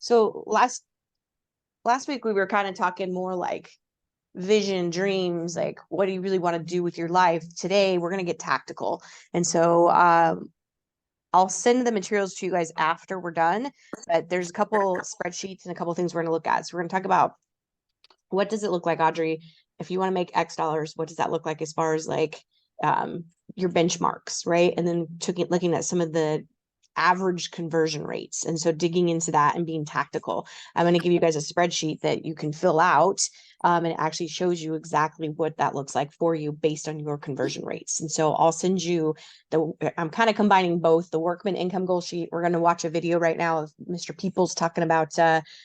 So last week we were kind of talking more like vision, dreams, like what do you really want to do with your life? Today we're going to get tactical. And so I'll send the materials to you guys after we're done, but there's a couple spreadsheets and a couple things we're going to look at. So we're going to talk about what does it look like, Audrey, if you want to make X dollars, what does that look like as far as like your benchmarks, right? And then looking at some of the average conversion rates. And so digging into that and being tactical. I'm going to give you guys a spreadsheet that you can fill out. And it actually shows you exactly what that looks like for you based on your conversion rates. And so I'll send you I'm kind of combining both the workman income goal sheet. We're going to watch a video right now of Mr. Peoples talking about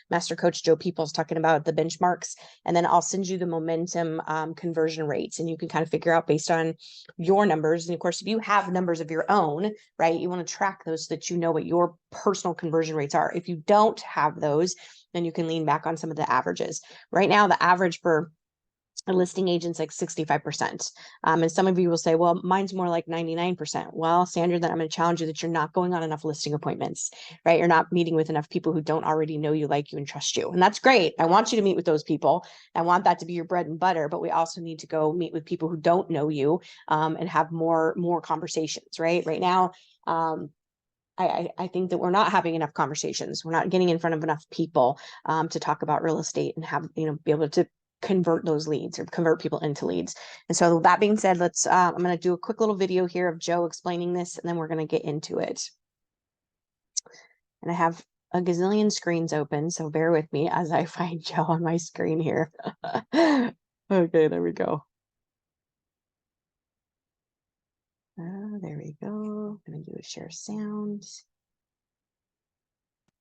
Master Coach Joe Peoples talking about the benchmarks. And then I'll send you the momentum conversion rates, and you can kind of figure out based on your numbers. And of course, if you have numbers of your own, right, you want to track those so that you know what your personal conversion rates are. If you don't have those, then you can lean back on some of the averages. Right now, the average for a listing agent's like 65%. And some of you will say, well, mine's more like 99%. Well, Sandra, then I'm going to challenge you that you're not going on enough listing appointments, right? You're not meeting with enough people who don't already know you, like you, and trust you. And that's great. I want you to meet with those people. I want that to be your bread and butter, but we also need to go meet with people who don't know you and have more conversations, right? Right now, I think that we're not having enough conversations. We're not getting in front of enough people to talk about real estate and have, be able to convert those leads or convert people into leads. And so that being said, I'm going to do a quick little video here of Joe explaining this, and then we're going to get into it. And I have a gazillion screens open, so bear with me as I find Joe on my screen here. Okay, there we go. There we go. I'm going to do a share sound.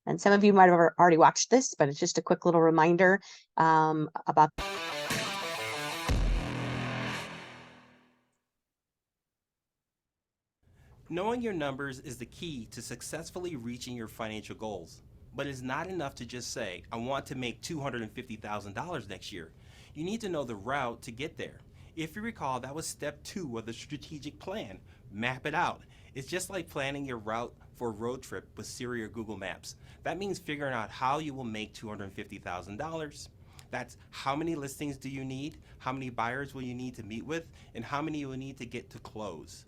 And some of you might have already watched this, but it's just a quick little reminder about. Knowing your numbers is the key to successfully reaching your financial goals. But it's not enough to just say, I want to make $250,000 next year. You need to know the route to get there. If you recall, that was step 2 of the strategic plan. Map it out. It's just like planning your route for a road trip with Siri or Google Maps. That means figuring out how you will make $250,000. That's how many listings do you need, how many buyers will you need to meet with, and how many you will need to get to close.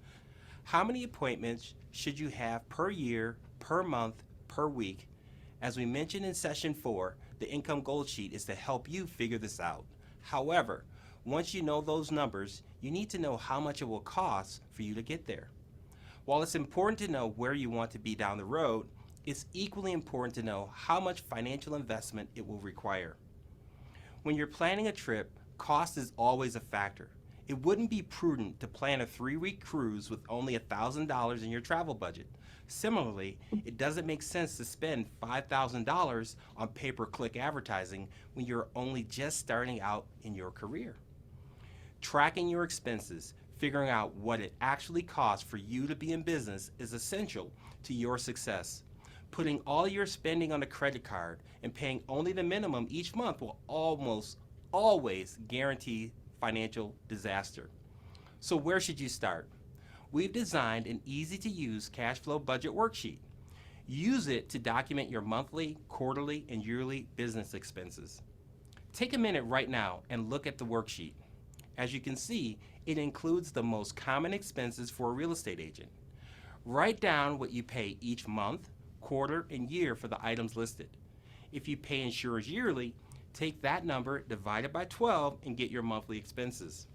How many appointments should you have per year, per month, per week? As we mentioned in session 4, the income goal sheet is to help you figure this out. However, once you know those numbers, you need to know how much it will cost for you to get there. While it's important to know where you want to be down the road, it's equally important to know how much financial investment it will require. When you're planning a trip, cost is always a factor. It wouldn't be prudent to plan a 3-week cruise with only $1,000 in your travel budget. Similarly, it doesn't make sense to spend $5,000 on pay-per-click advertising when you're only just starting out in your career. Tracking your expenses, figuring out what it actually costs for you to be in business is essential to your success. Putting all your spending on a credit card and paying only the minimum each month will almost always guarantee financial disaster. So where should you start? We've designed an easy-to-use cash flow budget worksheet. Use it to document your monthly, quarterly, and yearly business expenses. Take a minute right now and look at the worksheet. As you can see, it includes the most common expenses for a real estate agent. Write down what you pay each month, quarter, and year for the items listed. If you pay insurance yearly, take that number, divide it by 12, and get your monthly expenses.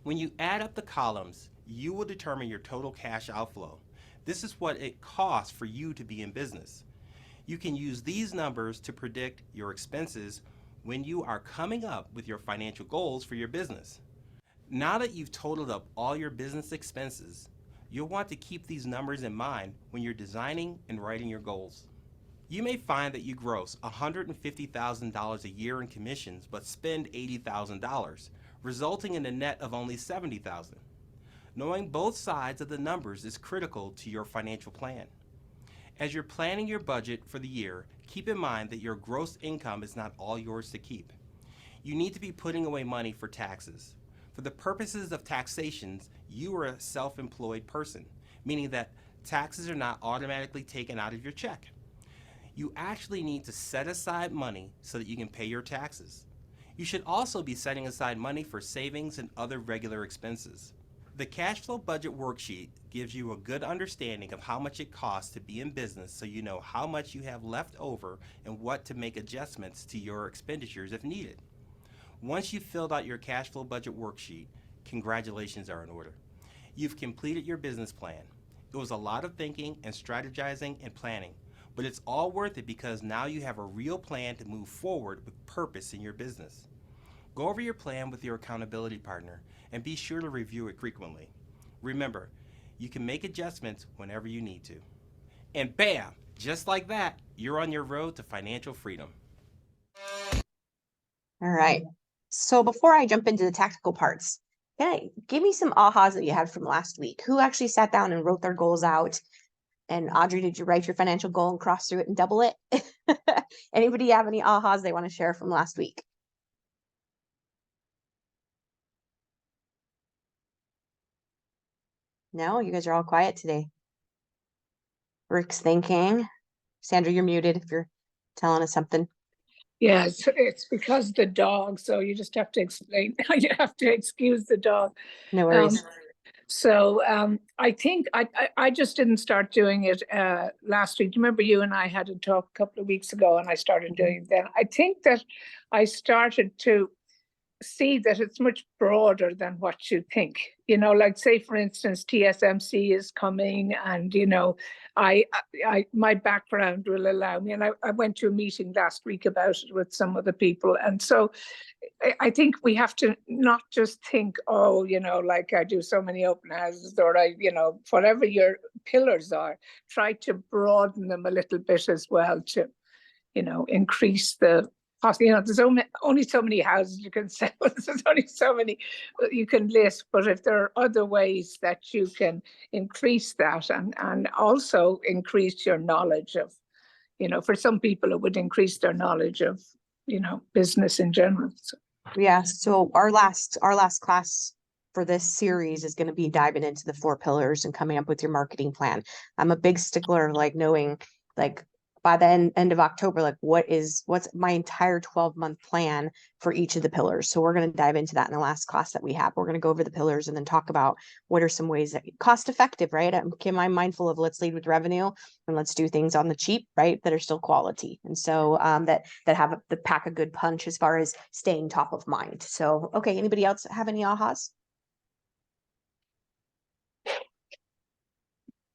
When you add up the columns, you will determine your total cash outflow. This is what it costs for you to be in business. You can use these numbers to predict your expenses when you are coming up with your financial goals for your business. Now that you've totaled up all your business expenses, you'll want to keep these numbers in mind when you're designing and writing your goals. You may find that you gross $150,000 a year in commissions but spend $80,000, resulting in a net of only $70,000. Knowing both sides of the numbers is critical to your financial plan. As you're planning your budget for the year, keep in mind that your gross income is not all yours to keep. You need to be putting away money for taxes. For the purposes of taxations, you are a self-employed person, meaning that taxes are not automatically taken out of your check. You actually need to set aside money so that you can pay your taxes. You should also be setting aside money for savings and other regular expenses. The cash flow budget worksheet gives you a good understanding of how much it costs to be in business so you know how much you have left over and what to make adjustments to your expenditures if needed. Once you've filled out your cash flow budget worksheet, congratulations are in order. You've completed your business plan. It was a lot of thinking and strategizing and planning, but it's all worth it because now you have a real plan to move forward with purpose in your business. Go over your plan with your accountability partner and be sure to review it frequently. Remember, you can make adjustments whenever you need to. And bam, just like that, you're on your road to financial freedom. All right. So before I jump into the tactical parts, give me some ahas that you had from last week? Who actually sat down and wrote their goals out? And Audrey, did you write your financial goal and cross through it and double it? Anybody have any ahas they want to share from last week? No, you guys are all quiet today. Rick's thinking. Sandra, you're muted if you're telling us something. Yeah, it's because the dog, so you just have to explain, you have to excuse the dog. No Um, worries. I think I just didn't start doing it last week. Remember you and I had a talk a couple of weeks ago and I started doing it then. I think that I started to see that it's much broader than what you think. Like say for instance, TSMC is coming, and my background will allow me. And I went to a meeting last week about it with some other people, and so I think we have to not just think, oh, like I do so many open houses, or whatever your pillars are, try to broaden them a little bit as well to increase the there's only so many houses you can sell. There's only so many you can list. But if there are other ways that you can increase that, and also increase your knowledge of, for some people it would increase their knowledge of, business in general. So. Yeah. So our last class for this series is going to be diving into the 4 pillars and coming up with your marketing plan. I'm a big stickler, like knowing, like by the end of October, like what's my entire 12-month plan for each of the pillars. So we're going to dive into that in the last class that we have. We're going to go over the pillars and then talk about what are some ways that cost effective, right? I'm mindful of let's lead with revenue and let's do things on the cheap, right? That are still quality. And so that have the pack a good punch as far as staying top of mind. So, okay, anybody else have any ahas?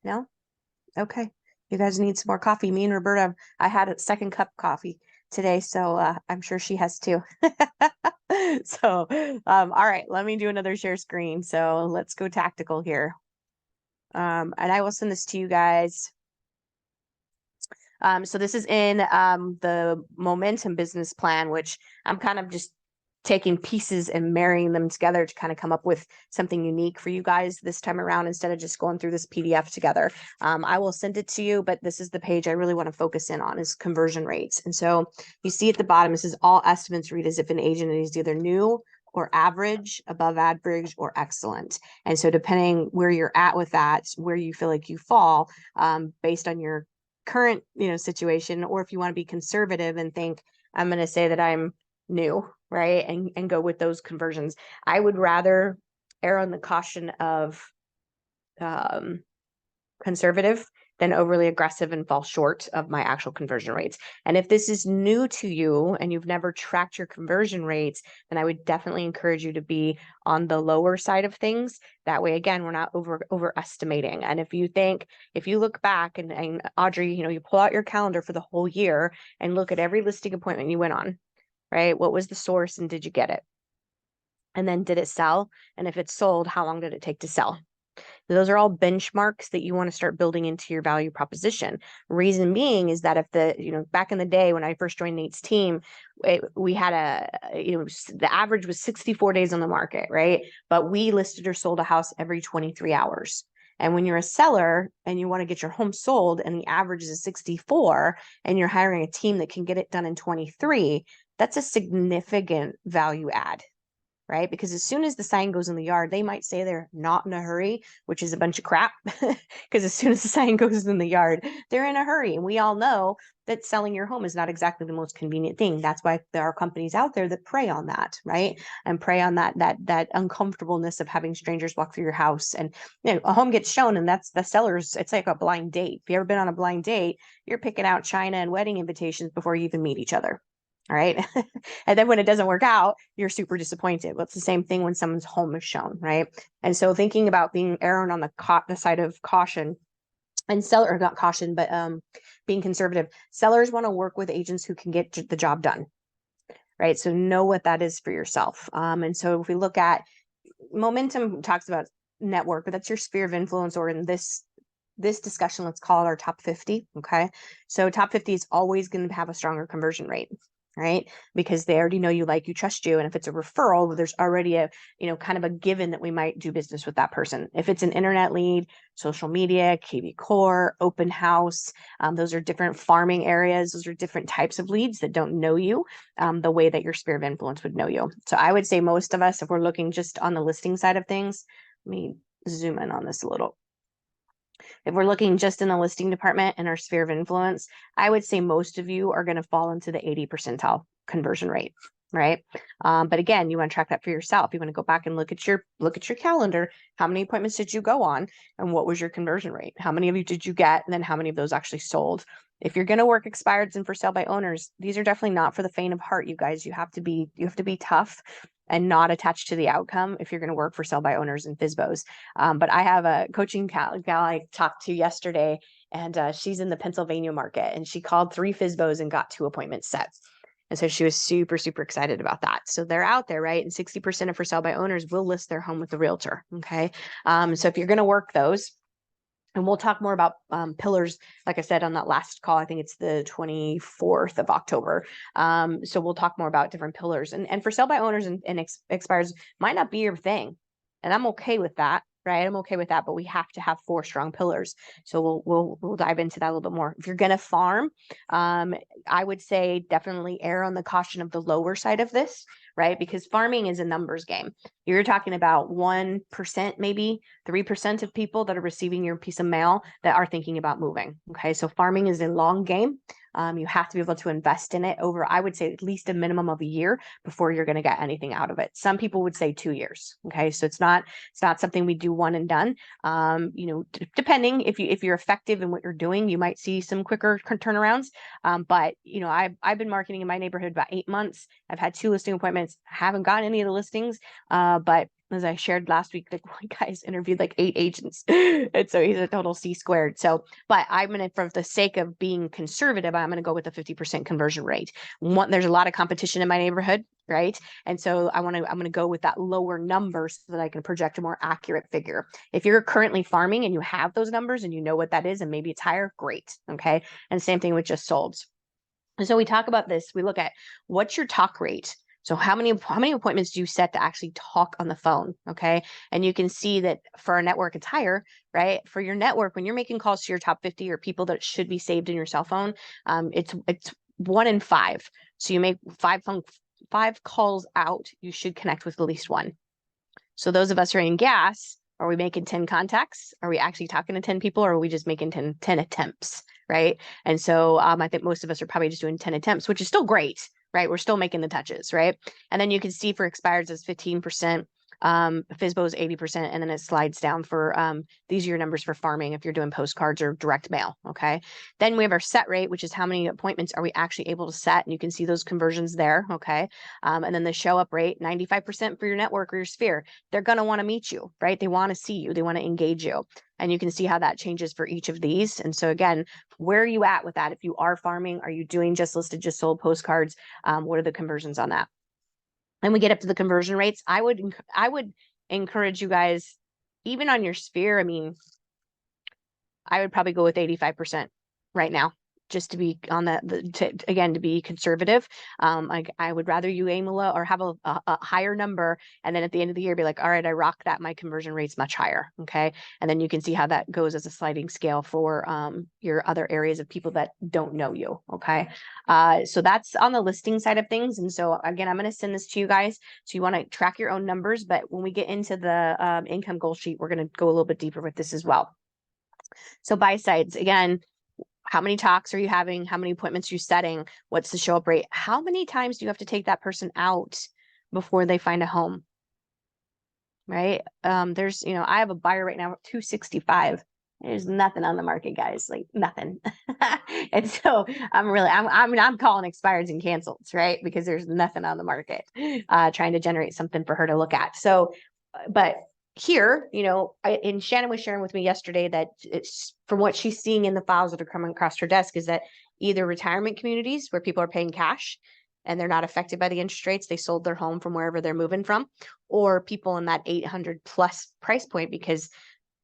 No? Okay. You guys need some more coffee. Me and Roberta, I had a second cup of coffee today, so I'm sure she has too. So, all right, let me do another share screen. So let's go tactical here. And I will send this to you guys. So this is in the momentum business plan, which I'm kind of just taking pieces and marrying them together to kind of come up with something unique for you guys this time around instead of just going through this PDF together. I will send it to you, but this is the page I really want to focus in on is conversion rates. And so you see at the bottom, this is all estimates read as if an agent is either new or average, above average, or excellent. And so depending where you're at with that, where you feel like you fall, based on your current situation, or if you want to be conservative and think I'm going to say that I'm new, right, and go with those conversions. I would rather err on the caution of conservative than overly aggressive and fall short of my actual conversion rates. And if this is new to you and you've never tracked your conversion rates, then I would definitely encourage you to be on the lower side of things. That way, again, we're not overestimating. And if you look back and Audrey, you pull out your calendar for the whole year and look at every listing appointment you went on, right? What was the source and did you get it? And then did it sell? And if it sold, how long did it take to sell? Those are all benchmarks that you want to start building into your value proposition. Reason being is that if back in the day when I first joined Nate's team, we had the average was 64 days on the market, right? But we listed or sold a house every 23 hours. And when you're a seller and you want to get your home sold and the average is 64 and you're hiring a team that can get it done in 23, that's a significant value add, right? Because as soon as the sign goes in the yard, they might say they're not in a hurry, which is a bunch of crap. Because as soon as the sign goes in the yard, they're in a hurry. And we all know that selling your home is not exactly the most convenient thing. That's why there are companies out there that prey on that, right? And prey on that uncomfortableness of having strangers walk through your house. And a home gets shown, and that's the seller's. It's like a blind date. If you ever been on a blind date, you're picking out china and wedding invitations before you even meet each other. All right. And then when it doesn't work out, you're super disappointed. Well, it's the same thing when someone's home is shown, right? And so thinking about being erring on the side of caution and seller, or not caution, but being conservative. Sellers want to work with agents who can get the job done, right? So know what that is for yourself. And so if we look at momentum, talks about network, but that's your sphere of influence, or in this discussion, let's call it our top 50. Okay. So top 50 is always going to have a stronger conversion rate, right? Because they already know you, like you, trust you. And if it's a referral, there's already a, kind of a given that we might do business with that person. If it's an internet lead, social media, KV Core, open house, those are different farming areas. Those are different types of leads that don't know you the way that your sphere of influence would know you. So I would say most of us, if we're looking just on the listing side of things, let me zoom in on this a little. If we're looking just in the listing department and our sphere of influence, I would say most of you are going to fall into the 80 percentile conversion rate, right? But again, you want to track that for yourself. You want to go back and look at your calendar. How many appointments did you go on, and what was your conversion rate? How many of you did you get, and then how many of those actually sold? If you're going to work expireds and for sale by owners, these are definitely not for the faint of heart, you guys. You have to be tough and not attached to the outcome if you're going to work for sell by owners and FSBOs. But I have a coaching gal I talked to yesterday, and she's in the Pennsylvania market, and she called 3 FSBOs and got 2 appointments set. And so she was super, super excited about that. So they're out there, right? And 60% of for sale by owners will list their home with the realtor. Okay. So if you're going to work those, and we'll talk more about pillars, like I said on that last call. I think it's the 24th of October. So we'll talk more about different pillars. And for sell by owners and expires might not be your thing. And I'm okay with that, right? I'm okay with that, but we have to have 4 strong pillars. So we'll dive into that a little bit more. If you're gonna farm, I would say definitely err on the caution of the lower side of this, right? Because farming is a numbers game. You're talking about 1%, maybe 3% of people that are receiving your piece of mail that are thinking about moving. Okay. So farming is a long game. You have to be able to invest in it over, I would say, at least a minimum of a year before you're going to get anything out of it. Some people would say 2 years. Okay. So it's not something we do one and done. Depending if you're effective in what you're doing, you might see some quicker turnarounds. But I've been marketing in my neighborhood about 8 months. I've had 2 listing appointments, haven't gotten any of the listings. But as I shared last week, like one guy's interviewed like 8 agents. And so he's a total C squared. So, but I'm going to, for the sake of being conservative, I'm going to go with a 50% conversion rate. There's a lot of competition in my neighborhood, right? And so I'm going to go with that lower number so that I can project a more accurate figure. If you're currently farming and you have those numbers and you know what that is, and maybe it's higher, great. Okay. And same thing with just solds. And so we talk about this, we look at what's your talk rate. So how many appointments do you set to actually talk on the phone? Okay. And you can see that for our network, it's higher, right? For your network, when you're making calls to your top 50 or people that should be saved in your cell phone, it's 1 in 5. So you make 5 calls out, you should connect with at least 1. So those of us who are in gas, are we making 10 contacts? Are we actually talking to 10 people, or are we just making 10 attempts? Right. And so I think most of us are probably just doing 10 attempts, which is still great, right? We're still making the touches, right? And then you can see for expireds as 15%, FSBO is 80%, and then it slides down for these are your numbers for farming if you're doing postcards or direct mail. Okay. Then we have our set rate, which is how many appointments are we actually able to set, and you can see those conversions there. Okay. And then the show up rate, 95% for your network or your sphere. They're going to want to meet you, right? They want to see you, they want to engage you. And you can see how that changes for each of these. And so again, where are you at with that? If you are farming, are you doing just listed, just sold postcards? What are the conversions on that? And we get up to the conversion rates. I would encourage you guys, even on your sphere. I mean, I would probably go with 85% right now. just to be on again, to be conservative. I would rather you aim low or have a higher number, and then at the end of the year be like, all right, I rock that, my conversion rate's much higher. Okay. And then you can see how that goes as a sliding scale for your other areas of people that don't know you. Okay. So that's on the listing side of things. And so again, I'm going to send this to you guys. So you want to track your own numbers, but when we get into the income goal sheet, we're going to go a little bit deeper with this as well. So buy sides, again, how many talks are you having? How many appointments are you setting? What's the show up rate? How many times do you have to take that person out before they find a home? Right? There's, I have a buyer right now, 265. There's nothing on the market, guys, like nothing. And so I'm calling expireds and cancels, right? Because there's nothing on the market, trying to generate something for her to look at. So, but here, and Shannon was sharing with me yesterday that it's from what she's seeing in the files that are coming across her desk is that either retirement communities where people are paying cash and they're not affected by the interest rates, they sold their home from wherever they're moving from, or people in that 800 plus price point, because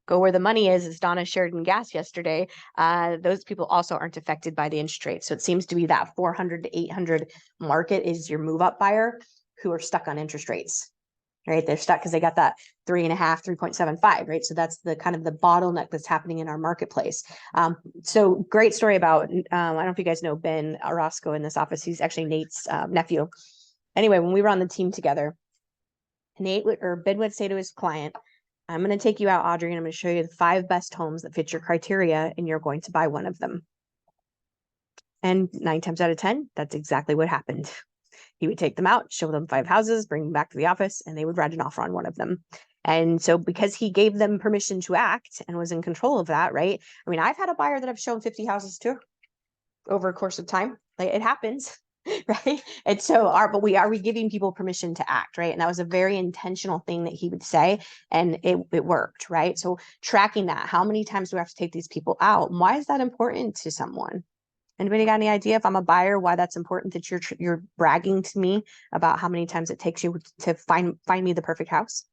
go where the money is, as Donna shared in gas yesterday, those people also aren't affected by the interest rate. So it seems to be that 400 to 800 market is your move up buyer who are stuck on interest rates. Right, they're stuck because they got that 3.5, 3.75, right? So that's the kind of the bottleneck that's happening in our marketplace. So great story about, I don't know if you guys know Ben Orozco in this office. He's actually Nate's nephew. Anyway, when we were on the team together, Ben would say to his client, I'm going to take you out, Audrey, and I'm going to show you the 5 best homes that fit your criteria, and you're going to buy one of them. And 9 times out of 10, that's exactly what happened. He would take them out, show them 5 houses, bring them back to the office, and they would write an offer on one of them. And so because he gave them permission to act and was in control of that, right? I mean, I've had a buyer that I've shown 50 houses to over a course of time. Like, it happens, right? And so but we giving people permission to act, right? And that was a very intentional thing that he would say, and it worked, right? So tracking that, how many times do we have to take these people out? And why is that important to someone? Anybody got any idea, if I'm a buyer, why that's important, that you're bragging to me about how many times it takes you to find me the perfect house?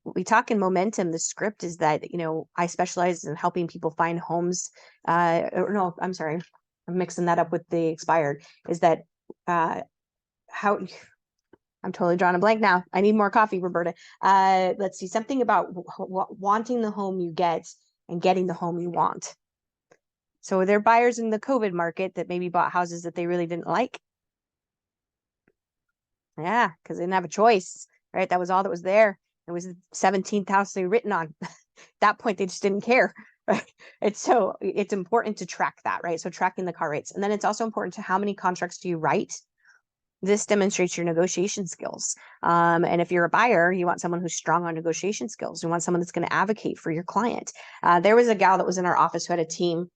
We talk in momentum. The script is that, I specialize in helping people find homes. Or no, I'm sorry, I'm mixing that up with the expired. Is that how? I'm totally drawing a blank now. I need more coffee, Roberta. Let's see, something about wanting the home you get and getting the home you want. So there are buyers in the COVID market that maybe bought houses that they really didn't like. Yeah, because they didn't have a choice, right? That was all that was there. It was the 17th house they written on. At that point, they just didn't care, right? And so it's important to track that, right? So tracking the car rates. And then it's also important to how many contracts do you write? This demonstrates your negotiation skills. And if you're a buyer, you want someone who's strong on negotiation skills. You want someone that's going to advocate for your client. There was a gal that was in our office who had a team.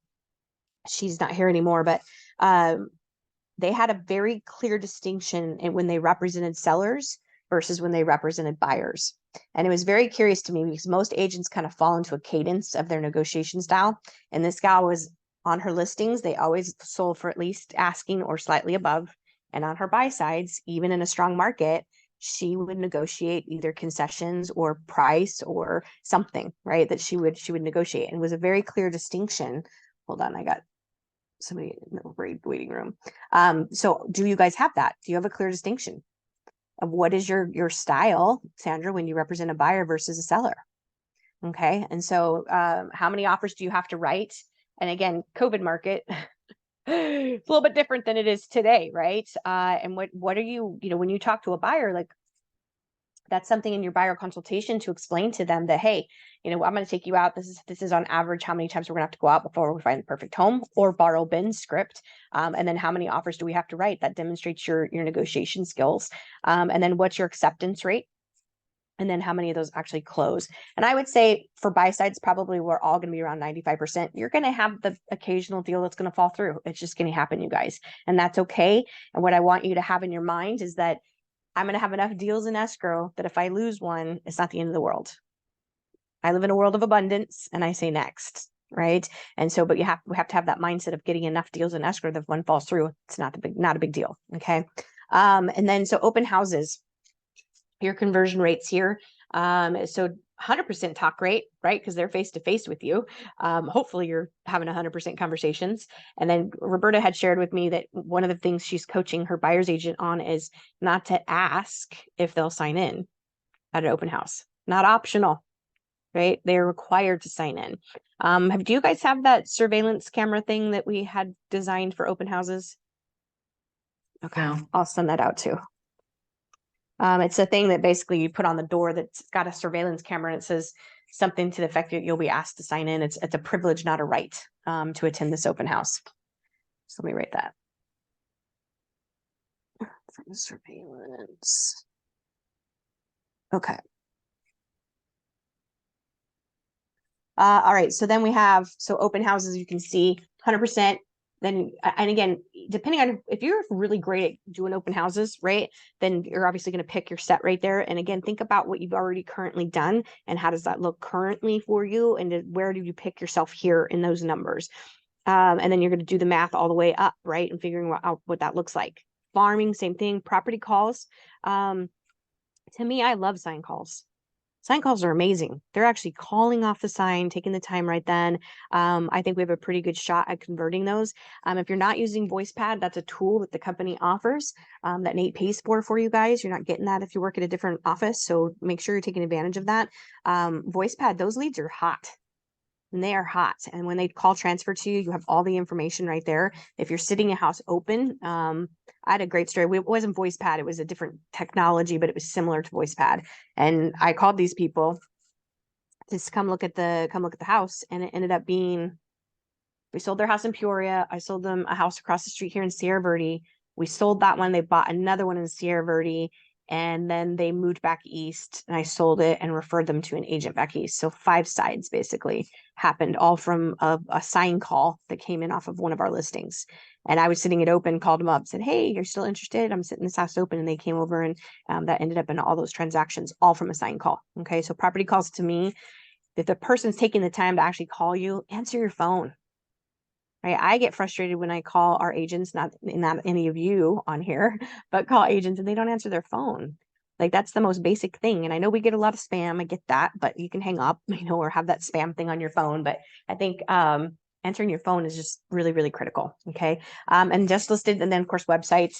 She's not here anymore, but they had a very clear distinction in when they represented sellers versus when they represented buyers. And it was very curious to me because most agents kind of fall into a cadence of their negotiation style. And this gal was on her listings, they always sold for at least asking or slightly above. And on her buy sides, even in a strong market, she would negotiate either concessions or price or something, right? That she would negotiate. And it was a very clear distinction. Hold on, I got somebody in the waiting room. So do you guys have that? Do you have a clear distinction of what is your style, Sandra, when you represent a buyer versus a seller? Okay. And so how many offers do you have to write? And again, COVID market, it's a little bit different than it is today, right? And what are you, when you talk to a buyer, like, that's something in your buyer consultation to explain to them that, hey, I'm going to take you out. This is on average how many times we're going to have to go out before we find the perfect home, or borrow Ben's script. And then how many offers do we have to write? That demonstrates your negotiation skills. And then what's your acceptance rate? And then how many of those actually close? And I would say for buy sides, probably we're all going to be around 95%. You're going to have the occasional deal that's going to fall through. It's just going to happen, you guys. And that's okay. And what I want you to have in your mind is that I'm going to have enough deals in escrow that if I lose one, it's not the end of the world. I live in a world of abundance, and I say next, right? And so, but we have to have that mindset of getting enough deals in escrow that if one falls through, it's not a big deal. Okay. And then, so open houses, your conversion rates here. So 100% talk rate, right? Because they're face to face with you. Hopefully you're having 100% conversations. And then Roberta had shared with me that one of the things she's coaching her buyer's agent on is not to ask if they'll sign in at an open house. Not optional, right? They're required to sign in. Do you guys have that surveillance camera thing that we had designed for open houses? Okay, No. I'll send that out too. It's a thing that basically you put on the door that's got a surveillance camera, and it says something to the effect that you'll be asked to sign in. It's a privilege, not a right, to attend this open house. So let me write that. From surveillance. Okay. All right. So then we have, so open houses, you can see 100%. Then, and again, depending on if you're really great at doing open houses, right, then you're obviously going to pick your set right there. And again, think about what you've already currently done and how does that look currently for you, and where do you pick yourself here in those numbers. And then you're going to do the math all the way up, right, and figuring out what that looks like. Farming, same thing. Property calls. To me, I love sign calls. Sign calls are amazing. They're actually calling off the sign, taking the time right then. I think we have a pretty good shot at converting those. If you're not using VoicePad, that's a tool that the company offers that Nate pays for you guys. You're not getting that if you work at a different office, so make sure you're taking advantage of that. VoicePad, those leads are hot. And they are hot. And when they call transfer to you, you have all the information right there. If you're sitting a house open, I had a great story. It wasn't VoicePad, it was a different technology, but it was similar to VoicePad. And I called these people to come look at the house, and it ended up being, we sold their house in Peoria. I sold them a house across the street here in Sierra Verde. We sold that one. They bought another one in Sierra Verde. And then they moved back east, and I sold it and referred them to an agent back east. So 5 sides basically happened, all from a sign call that came in off of one of our listings. And I was sitting it open, called them up, said, "Hey, you're still interested? I'm sitting this house open." And they came over, and that ended up in all those transactions, all from a sign call. Okay. So property calls, to me, if the person's taking the time to actually call you, answer your phone. Right? I get frustrated when I call our agents, not any of you on here, but call agents and they don't answer their phone. Like, that's the most basic thing. And I know we get a lot of spam. I get that, but you can hang up, or have that spam thing on your phone. But I think answering your phone is just really, really critical. Okay. And just listed, and then of course websites.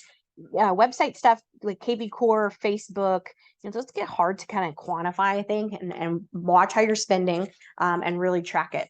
Website stuff like KB Core, Facebook, those get hard to kind of quantify, I think, and watch how you're spending and really track it.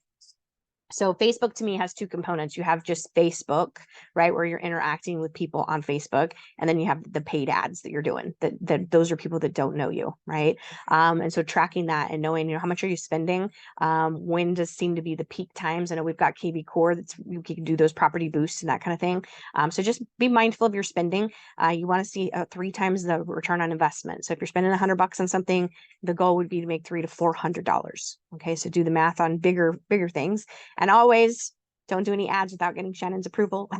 So Facebook, to me, has 2 components. You have just Facebook, right, where you're interacting with people on Facebook, and then you have the paid ads that you're doing. That those are people that don't know you, right? And so tracking that and knowing, how much are you spending? When does seem to be the peak times? I know we've got KB Core that's, you can do those property boosts and that kind of thing. So just be mindful of your spending. You want to see 3 times the return on investment. So if you're spending $100 on something, the goal would be to make $300 to $400. Okay, so do the math on bigger things. And always don't do any ads without getting Shannon's approval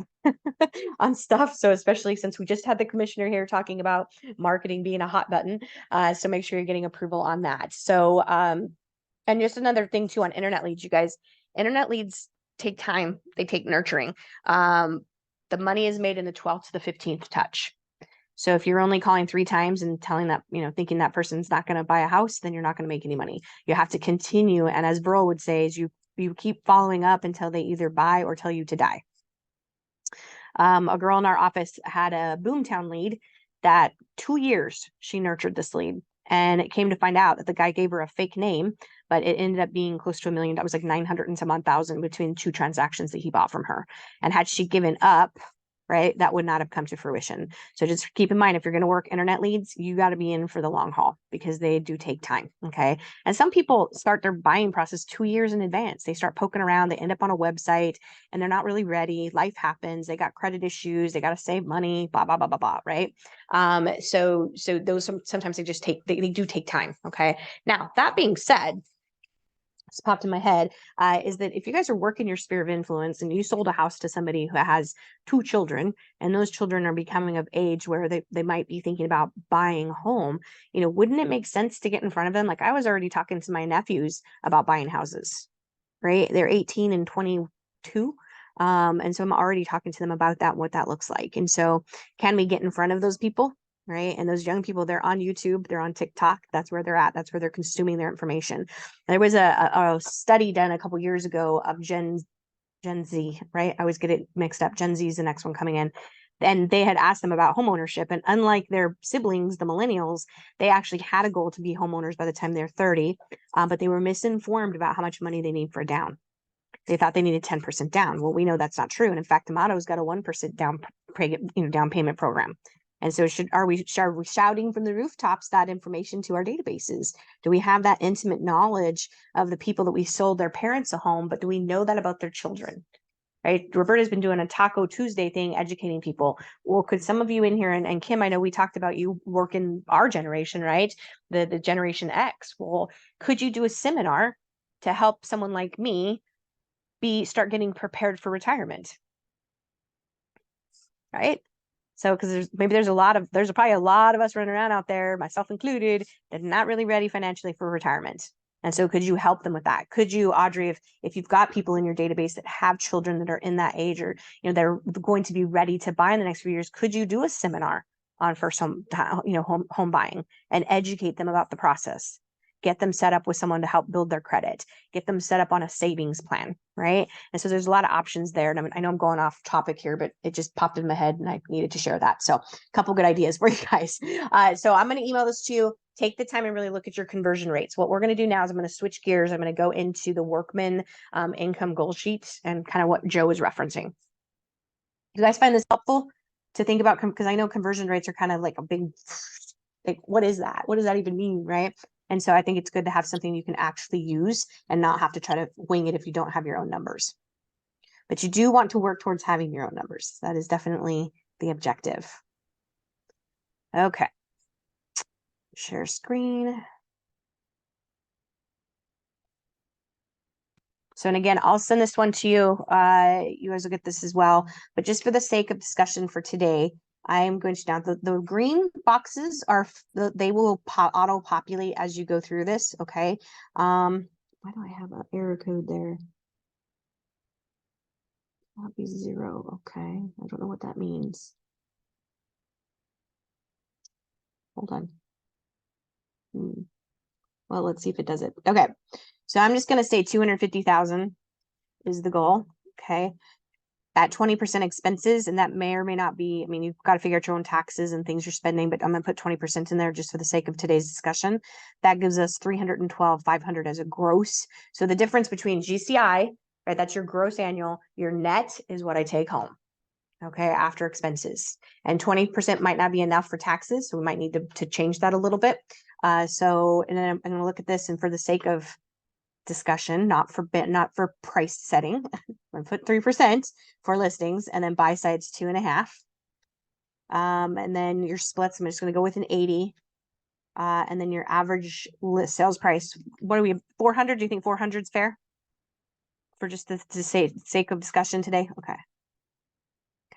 on stuff. So especially since we just had the commissioner here talking about marketing being a hot button. So make sure you're getting approval on that. So, and just another thing too on internet leads, you guys, internet leads take time. They take nurturing. The money is made in the 12th to the 15th touch. So if you're only calling 3 times and telling that, thinking that person's not going to buy a house, then you're not going to make any money. You have to continue. And as Burl would say, is you keep following up until they either buy or tell you to die. A girl in our office had a Boomtown lead that 2 years she nurtured this lead. And it came to find out that the guy gave her a fake name, but it ended up being close to $1 million. That was like 900 and some odd thousand between 2 transactions that he bought from her. And had she given up, right, that would not have come to fruition. So just keep in mind, if you're going to work internet leads, you got to be in for the long haul, because they do take time. Okay. And some people start their buying process 2 years in advance. They start poking around, they end up on a website and they're not really ready. Life happens. They got credit issues. They got to save money, blah, blah, blah, blah, blah. Right. So those sometimes they do take time. Okay. Now, that being said, just popped in my head, is that if you guys are working your sphere of influence and you sold a house to somebody who has 2 children, and those children are becoming of age where they might be thinking about buying a home, wouldn't it make sense to get in front of them? Like, I was already talking to my nephews about buying houses, right? They're 18 and 22. And so I'm already talking to them about that, what that looks like. And so can we get in front of those people? right? And those young people, they're on YouTube, they're on TikTok. That's where they're at. That's where they're consuming their information. There was a study done a couple years ago of Gen Z, right? I always get it mixed up. Gen Z is the next one coming in. And they had asked them about home ownership. And unlike their siblings, the millennials, they actually had a goal to be homeowners by the time they're 30, but they were misinformed about how much money they need for a down. They thought they needed 10% down. Well, we know that's not true. And in fact, Amato's got a 1% down payment program. And so are we shouting from the rooftops that information to our databases? Do we have that intimate knowledge of the people that we sold their parents a home, but do we know that about their children? Right? Roberta's been doing a Taco Tuesday thing, educating people. Well, could some of you in here, and Kim, I know we talked about you work in our generation, right? The Generation X. Well, could you do a seminar to help someone like me start getting prepared for retirement? Right? So, because there's probably a lot of us running around out there, myself included, that are not really ready financially for retirement. And so could you help them with that? Could you, Audrey, if you've got people in your database that have children that are in that age, or they're going to be ready to buy in the next few years, could you do a seminar on first home buying and educate them about the process? Get them set up with someone to help build their credit, get them set up on a savings plan, right? And so there's a lot of options there. And I know I'm going off topic here, but it just popped in my head and I needed to share that. So a couple good ideas for you guys. So I'm going to email this to you. Take the time and really look at your conversion rates. What we're going to do now is I'm going to switch gears. I'm going to go into the workman income goal sheet and kind of what Joe is referencing. Do you guys find this helpful to think about? Because I know conversion rates are kind of like a big, like, what is that? What does that even mean, right? And so I think it's good to have something you can actually use and not have to try to wing it if you don't have your own numbers. But you do want to work towards having your own numbers. That is definitely the objective. Okay. Share screen. So, and again, I'll send this one to you. You guys will get this as well. But just for the sake of discussion for today, I am going to now the green boxes they will auto populate as you go through this. Okay. Why do I have an error code there? That'll be 0. Okay. I don't know what that means. Hold on. Well, let's see if it does it. Okay. So I'm just going to say 250,000 is the goal. Okay. At 20% expenses, and that may or may not be, I mean, you've got to figure out your own taxes and things you're spending, but I'm going to put 20% in there just for the sake of today's discussion. That gives us 312,500 as a gross. So the difference between GCI, right, that's your gross annual, your net is what I take home. Okay, after expenses. And 20% might not be enough for taxes, so we might need to change that a little bit. And then I'm going to look at this, and for the sake of discussion, not for price setting, I'm going to put 3% for listings, and then buy sides 2.5. And then your splits, I'm just going to go with an 80. And then your average list sales price, what are we, 400? Do you think 400 is fair? For just the sake of discussion today? Okay.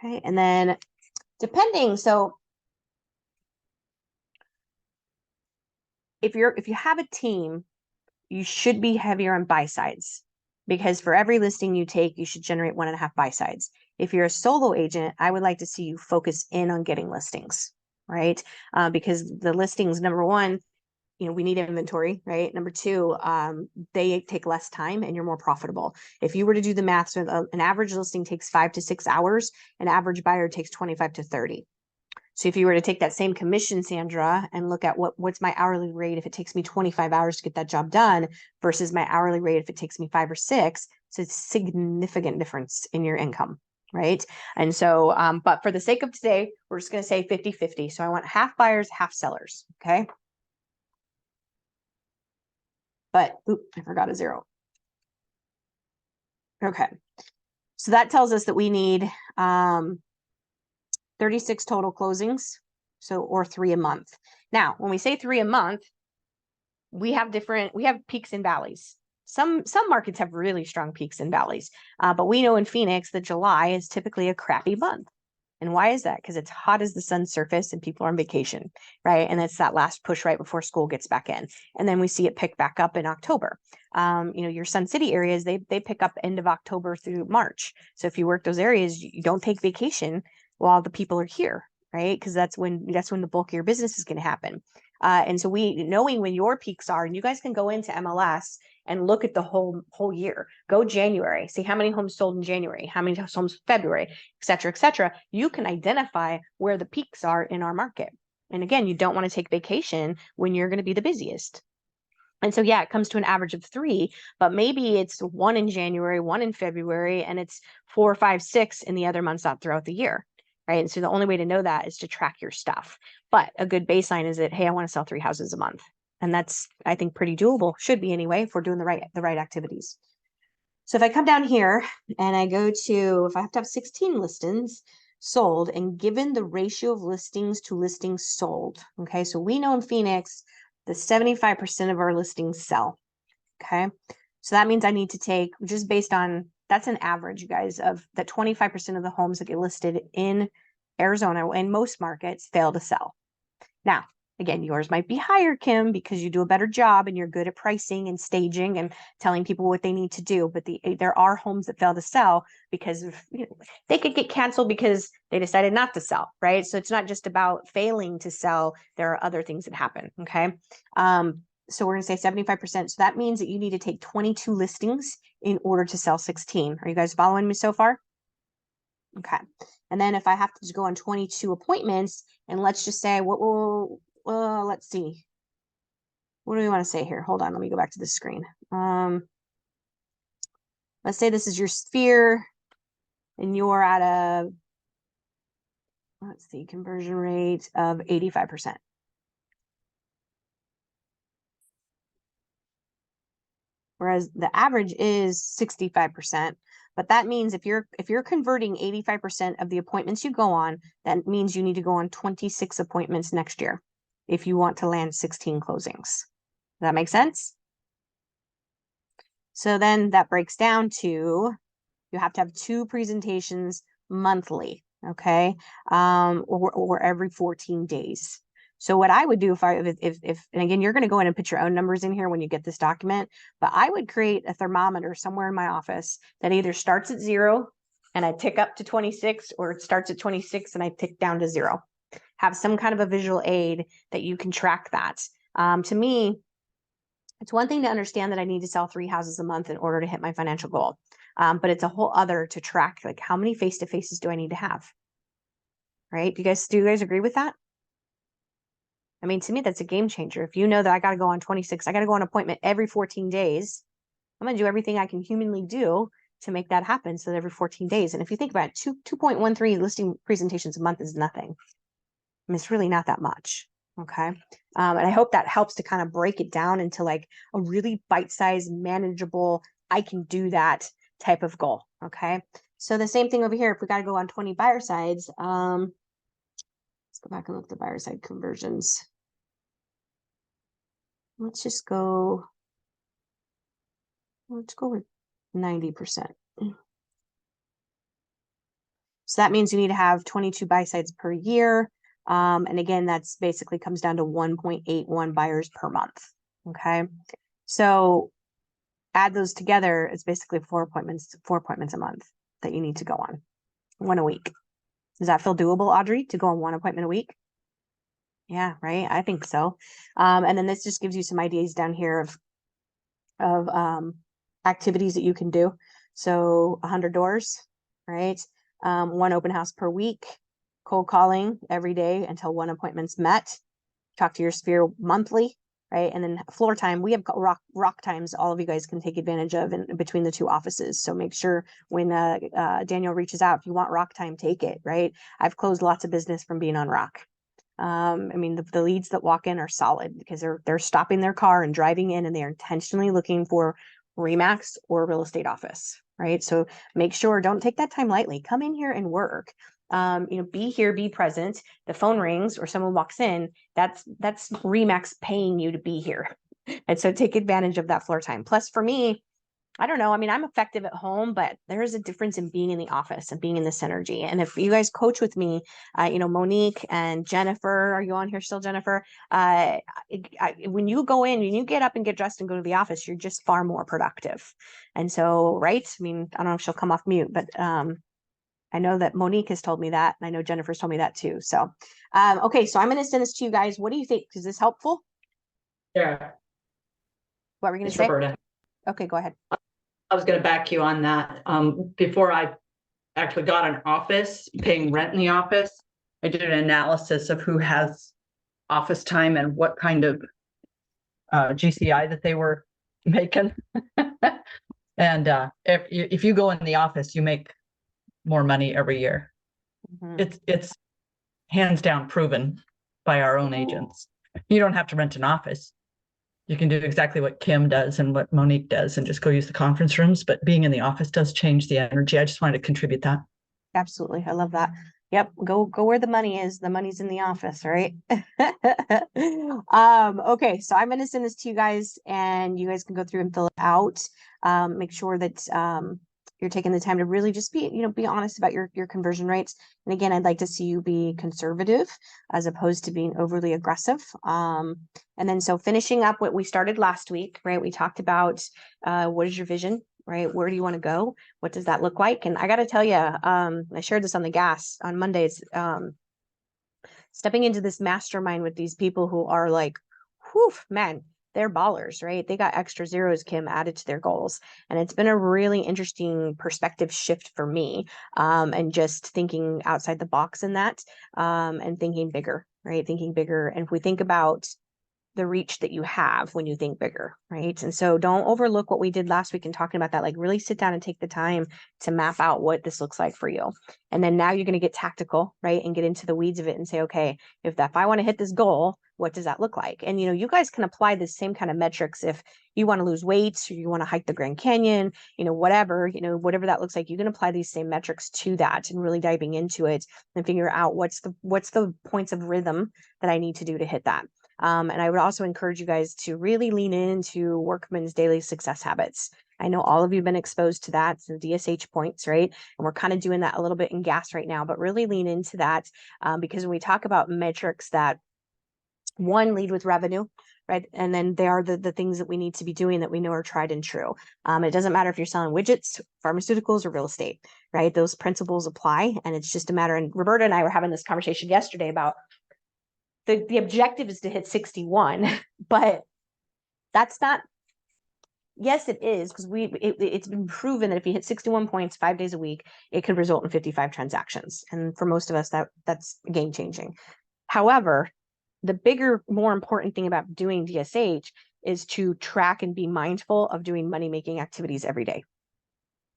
Okay, and then so if you have a team, you should be heavier on buy sides, because for every listing you take, you should generate 1.5 buy sides. If you're a solo agent, I would like to see you focus in on getting listings, right? Because the listings, number one, we need inventory, right? Number two, they take less time and you're more profitable. If you were to do the math, so an average listing takes 5 to 6 hours, an average buyer takes 25 to 30. So if you were to take that same commission, Sandra, and look at what's my hourly rate if it takes me 25 hours to get that job done versus my hourly rate if it takes me 5 or 6, so it's a significant difference in your income, right? And so, but for the sake of today, we're just going to say 50-50. So I want half buyers, half sellers, okay? But, I forgot a 0. Okay. So that tells us that we need 36 total closings, or 3 a month. Now, when we say 3 a month, we have peaks and valleys. Some markets have really strong peaks and valleys, but we know in Phoenix that July is typically a crappy month. And why is that? Because it's hot as the sun's surface and people are on vacation, right? And it's that last push right before school gets back in. And then we see it pick back up in October. Your Sun City areas, they pick up end of October through March. So if you work those areas, you don't take vacation while the people are here. right? Because that's when the bulk of your business is going to happen. And so knowing when your peaks are, and you guys can go into MLS and look at the whole year. Go January, see how many homes sold in January, how many homes February, et cetera, et cetera. You can identify where the peaks are in our market. And again, you don't want to take vacation when you're going to be the busiest. And so, yeah, it comes to an average of 3, but maybe it's 1 in January, 1 in February, and it's 4, 5, 6 in the other months out throughout the year. Right. And so the only way to know that is to track your stuff. But a good baseline is that, hey, I want to sell 3 houses a month. And that's, I think, pretty doable. Should be anyway, if we're doing the right activities. So if I come down here and I go to, if I have to have 16 listings sold, and given the ratio of listings to listings sold, okay, so we know in Phoenix that 75% of our listings sell, okay? So that means I need to take, just based on, that's an average, you guys, of that 25% of the homes that get listed in Arizona, in most markets, fail to sell. Now, again, yours might be higher, Kim, because you do a better job and you're good at pricing and staging and telling people what they need to do. But there are homes that fail to sell because they could get canceled because they decided not to sell, right? So it's not just about failing to sell. There are other things that happen, okay? So we're going to say 75%. So that means that you need to take 22 listings in order to sell 16. Are you guys following me so far? Okay. And then if I have to just go on 22 appointments, and let's just say let's see. What do we want to say here? Hold on, let me go back to the screen. Let's say this is your sphere and you're at a, let's see, conversion rate of 85%. Whereas the average is 65%. But that means if you're converting 85% of the appointments you go on, that means you need to go on 26 appointments next year if you want to land 16 closings. Does that make sense? So then that breaks down to, you have to have 2 presentations monthly, okay? Or every 14 days. So what I would do if and again, you're going to go in and put your own numbers in here when you get this document, but I would create a thermometer somewhere in my office that either starts at 0 and I tick up to 26, or it starts at 26 and I tick down to 0. Have some kind of a visual aid that you can track that. To me, it's one thing to understand that I need to sell 3 houses a month in order to hit my financial goal. But it's a whole other to track, like, how many face-to-faces do I need to have? Right? Do you guys agree with that? I mean, to me, that's a game changer. If you know that I got to go on 26, I got to go on appointment every 14 days. I'm going to do everything I can humanly do to make that happen. So that every 14 days. And if you think about it, 2.13 listing presentations a month is nothing. I mean, it's really not that much. Okay. And I hope that helps to kind of break it down into like a really bite-sized, manageable, I can do that type of goal. Okay. So the same thing over here, if we got to go on 20 buyer sides, let's go back and look at the buyer side conversions. Let's go with 90%. So that means you need to have 22 buy sides per year. And again, that's basically comes down to 1.81 buyers per month. Okay. So add those together, it's basically 4 appointments a month that you need to go on, 1 a week. Does that feel doable, Audrey, to go on 1 appointment a week? Yeah, right. I think so. And then this just gives you some ideas down here of activities that you can do. So 100 doors, right? 1 open house per week, cold calling every day until 1 appointment's met. Talk to your sphere monthly, right? And then floor time, we have rock times all of you guys can take advantage of in between the 2 offices. So make sure when Daniel reaches out, if you want rock time, take it, right? I've closed lots of business from being on rock. I mean, the leads that walk in are solid because they're stopping their car and driving in, and they're intentionally looking for Remax or real estate office, right? So make sure, don't take that time lightly. Come in here and work. Be here, be present. The phone rings or someone walks in, that's Remax paying you to be here. And so take advantage of that floor time. Plus for me, I don't know. I mean, I'm effective at home, but there is a difference in being in the office and being in this energy. And if you guys coach with me, Monique and Jennifer, are you on here still, Jennifer? When you go in, when you get up and get dressed and go to the office, you're just far more productive. And so, right? I mean, I don't know if she'll come off mute, but I know that Monique has told me that, and I know Jennifer's told me that too. So, okay, so I'm going to send this to you guys. What do you think? Is this helpful? Yeah, What were you going to it's say? Roberta. Okay, go ahead. I was going to back you on that. Before I actually got an office, paying rent in the office, I did an analysis of who has office time and what kind of GCI that they were making. And if you go in the office, you make more money every year. Mhm. It's hands down proven by our own agents. You don't have to rent an office. You can do exactly what Kim does and what Monique does and just go use the conference rooms. But being in the office does change the energy. I just wanted to contribute that. Absolutely. I love that. Yep. Go where the money is. The money's in the office, right? Okay, so I'm gonna send this to you guys and you guys can go through and fill it out. Make sure that you're taking the time to really just be honest about your conversion rates. And again, I'd like to see you be conservative as opposed to being overly aggressive. And then so finishing up what we started last week, right? We talked about what is your vision, right? Where do you want to go? What does that look like? And I got to tell you, I shared this on the gas on Mondays, stepping into this mastermind with these people who are like, whew, man, they're ballers, right? They got extra zeros, Kim, added to their goals. And it's been a really interesting perspective shift for me, and just thinking outside the box in that, and thinking bigger, right? Thinking bigger. And if we think about the reach that you have when you think bigger, right? And so don't overlook what we did last week in talking about that. Like really sit down and take the time to map out what this looks like for you. And then now you're going to get tactical, right? And get into the weeds of it and say, okay, if I want to hit this goal, what does that look like? And you guys can apply the same kind of metrics if you want to lose weight or you want to hike the Grand Canyon, whatever that looks like. You can apply these same metrics to that and really diving into it and figure out what's the points of rhythm that I need to do to hit that. And I would also encourage you guys to really lean into Workman's daily success habits. I know all of you have been exposed to that, so DSH points, right? And we're kind of doing that a little bit in gas right now, but really lean into that, because when we talk about metrics that one lead with revenue, right? And then they are the things that we need to be doing that we know are tried and true. It doesn't matter if you're selling widgets, pharmaceuticals, or real estate, right? Those principles apply. And it's just a matter, and Roberta and I were having this conversation yesterday about the objective is to hit 61, but that's not, yes, it is, because it's been proven that if you hit 61 points 5 days a week, it could result in 55 transactions. And for most of us, that's game changing. However, the bigger, more important thing about doing DSH is to track and be mindful of doing money-making activities every day.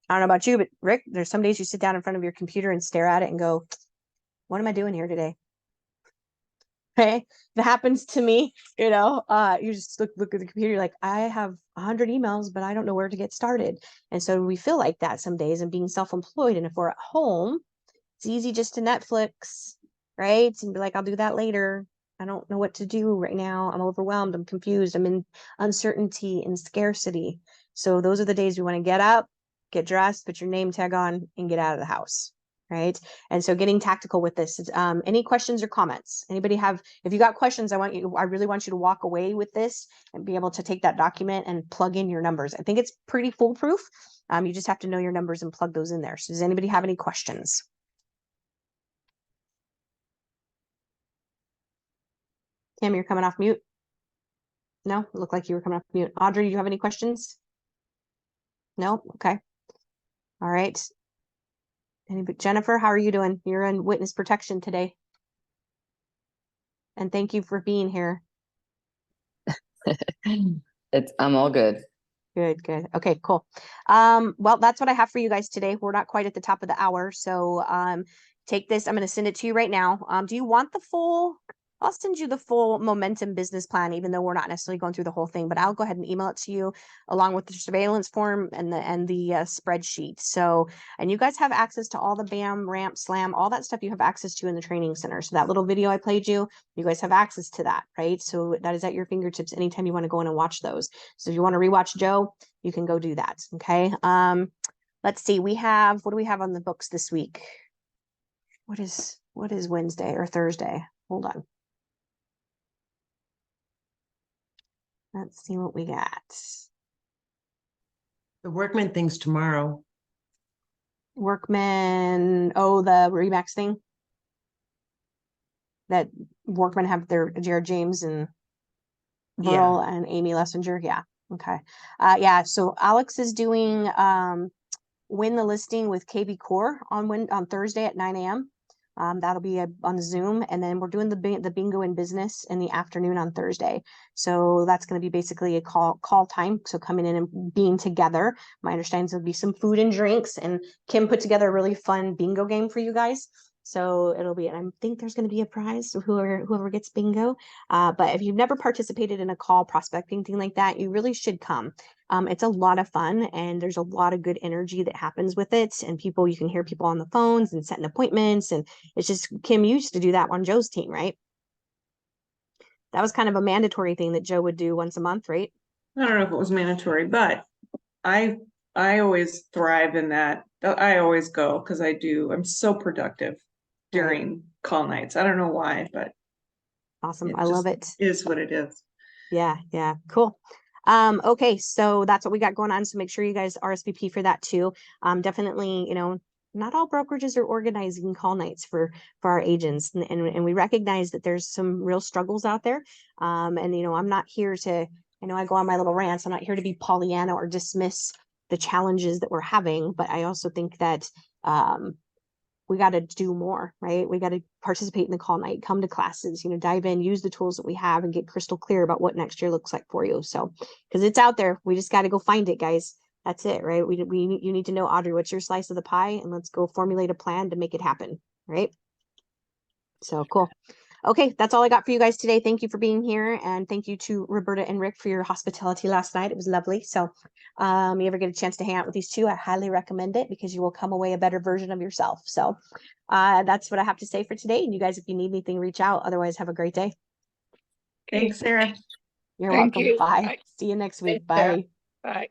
I don't know about you, but Rick, there's some days you sit down in front of your computer and stare at it and go, what am I doing here today? Okay, that happens to me. You just look at the computer, you're like, I have 100 emails, but I don't know where to get started. And so we feel like that some days, and being self-employed. And if we're at home, it's easy just to Netflix, right? And be like, I'll do that later. I don't know what to do right now. I'm overwhelmed. I'm confused. I'm in uncertainty and scarcity. So those are the days we want to get up, get dressed, put your name tag on, and get out of the house. Right. And so getting tactical with this. Any questions or comments? Anybody have, if you got questions, I really want you to walk away with this and be able to take that document and plug in your numbers. I think it's pretty foolproof. You just have to know your numbers and plug those in there. So does anybody have any questions? Kim, you're coming off mute. No, it looked like you were coming off mute. Audrey, do you have any questions? No? Okay. All right. Jennifer, how are you doing? You're in witness protection today. And thank you for being here. I'm all good. Good, good. Okay, cool. Well, that's what I have for you guys today. We're not quite at the top of the hour. So take this. I'm going to send it to you right now. Do you want the full? I'll send you the full momentum business plan, even though we're not necessarily going through the whole thing, but I'll go ahead and email it to you along with the surveillance form and the spreadsheet. So, and you guys have access to all the BAM, ramp, slam, all that stuff you have access to in the training center. So that little video I played you guys have access to that, right? So that is at your fingertips anytime you want to go in and watch those. So if you want to rewatch Joe, you can go do that. Okay. Let's see. What do we have on the books this week? What is Wednesday or Thursday? Hold on. Let's see what we got. The Workman thing's tomorrow. Workman, oh, the Remax thing. That Workman have their Jared James and Burl and Amy Lessinger. Yeah. Okay. Yeah. So Alex is doing win the listing with KB Core on Thursday at 9 a.m. That'll be on Zoom, and then we're doing the bingo in business in the afternoon on Thursday. So that's going to be basically a call time. So coming in and being together. My understanding is there'll be some food and drinks, and Kim put together a really fun bingo game for you guys. So it'll be, and I think there's going to be a prize for whoever gets bingo. But if you've never participated in a call prospecting thing like that, you really should come. It's a lot of fun, and there's a lot of good energy that happens with it. And people, you can hear people on the phones and setting appointments. And it's just, Kim used to do that on Joe's team, right? That was kind of a mandatory thing that Joe would do once a month, right? I don't know if it was mandatory, but I always thrive in that. I always go because I'm so productive during call nights. I don't know why, but awesome. I love it. Is what it is. Yeah, cool. Okay, so that's what we got going on. So make sure you guys RSVP for that too. Definitely, not all brokerages are organizing call nights for our agents, and we recognize that there's some real struggles out there. And I'm not here to, I go on my little rants. I'm not here to be Pollyanna or dismiss the challenges that we're having, but I also think that we got to do more, right? We got to participate in the call night, come to classes, dive in, use the tools that we have, and get crystal clear about what next year looks like for you. So, because it's out there, we just got to go find it, guys. That's it, right? You need to know, Audrey, what's your slice of the pie, and let's go formulate a plan to make it happen, right? So cool. Okay, that's all I got for you guys today. Thank you for being here, and thank you to Roberta and Rick for your hospitality last night. It was lovely. So you ever get a chance to hang out with these two, I highly recommend it, because you will come away a better version of yourself. So that's what I have to say for today. And you guys, if you need anything, reach out. Otherwise, have a great day. Thanks, Sarah. You're Thank welcome. you. Bye. Bye. See you next week. Thanks, Sarah. Bye. Bye.